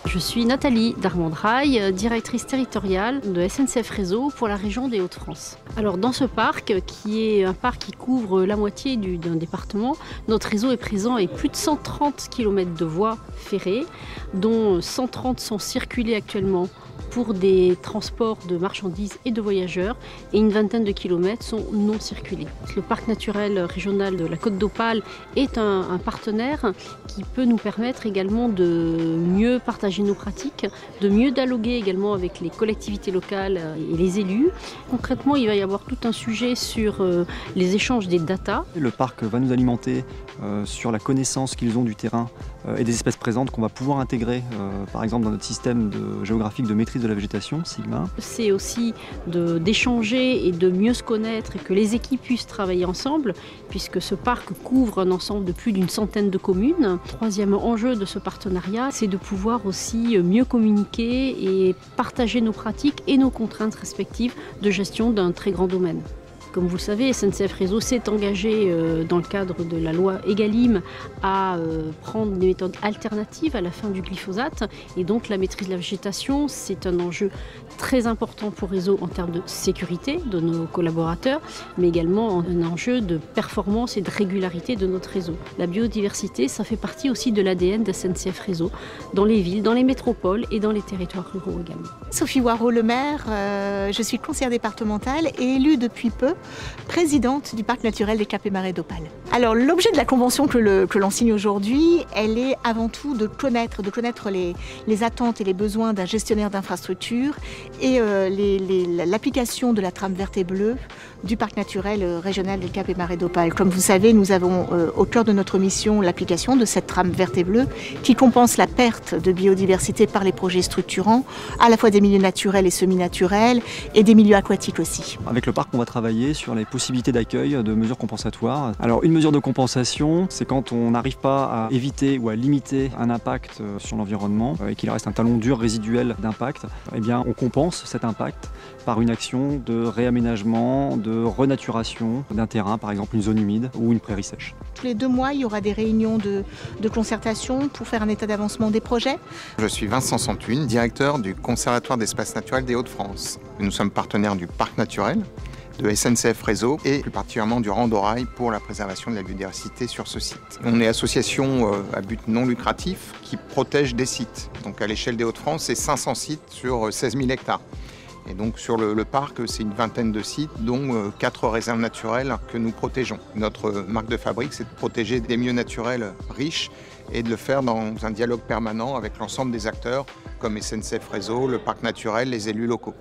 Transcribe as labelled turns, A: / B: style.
A: Je suis Nathalie Darmandrail, directrice territoriale de SNCF Réseau pour la région des Hauts-de-France. Alors dans ce parc, qui est un parc qui couvre la moitié d'un département, notre réseau est présent avec plus de 130 km de voies ferrées, dont 130 sont circulées actuellement pour des transports de marchandises et de voyageurs, et une vingtaine de kilomètres sont non circulés. Le parc naturel régional de la Côte d'Opale est un partenaire qui peut nous permettre également de mieux partager nos pratiques, de mieux dialoguer également avec les collectivités locales et les élus. Concrètement, il va y avoir tout un sujet sur les échanges des datas.
B: Le parc va nous alimenter sur la connaissance qu'ils ont du terrain et des espèces présentes qu'on va pouvoir intégrer par exemple dans notre système géographique de maîtrise de la végétation, Sigma.
A: C'est aussi d'échanger et de mieux se connaître et que les équipes puissent travailler ensemble, puisque ce parc couvre un ensemble de plus d'une centaine de communes. Troisième enjeu de ce partenariat, c'est de pouvoir aussi mieux communiquer et partager nos pratiques et nos contraintes respectives de gestion d'un très grand domaine. Comme vous le savez, SNCF Réseau s'est engagé dans le cadre de la loi Egalim à prendre des méthodes alternatives à la fin du glyphosate. Et donc la maîtrise de la végétation, c'est un enjeu très important pour Réseau en termes de sécurité de nos collaborateurs, mais également un enjeu de performance et de régularité de notre réseau. La biodiversité, ça fait partie aussi de l'ADN de SNCF Réseau, dans les villes, dans les métropoles et dans les territoires ruraux également.
C: Sophie Waraud, le maire, je suis conseillère départementale et élue depuis peu présidente du parc naturel des Caps et Marais d'Opale. Alors l'objet de la convention que l'on signe aujourd'hui, elle est avant tout de connaître les attentes et les besoins d'un gestionnaire d'infrastructure et l'application de la trame verte et bleue du parc naturel régional des Caps et Marais d'Opale. Comme vous savez, nous avons au cœur de notre mission l'application de cette trame verte et bleue qui compense la perte de biodiversité par les projets structurants, à la fois des milieux naturels et semi-naturels et des milieux aquatiques aussi.
B: Avec le parc, on va travailler sur les possibilités d'accueil de mesures compensatoires. Alors une mesure de compensation, c'est quand on n'arrive pas à éviter ou à limiter un impact sur l'environnement et qu'il reste un talon dur résiduel d'impact, eh bien on compense cet impact par une action de réaménagement, de renaturation d'un terrain, par exemple une zone humide ou une prairie sèche.
C: Tous les 2 mois, il y aura des réunions de concertation pour faire un état d'avancement des projets.
D: Je suis Vincent Santuine, directeur du Conservatoire d'espaces naturels des Hauts-de-France. Nous sommes partenaires du parc naturel, de SNCF Réseau et plus particulièrement du Randorail pour la préservation de la biodiversité sur ce site. On est association à but non lucratif qui protège des sites. Donc à l'échelle des Hauts-de-France, c'est 500 sites sur 16 000 hectares. Et donc sur le parc, c'est une vingtaine de sites, dont 4 réserves naturelles que nous protégeons. Notre marque de fabrique, c'est de protéger des milieux naturels riches et de le faire dans un dialogue permanent avec l'ensemble des acteurs comme SNCF Réseau, le parc naturel, les élus locaux.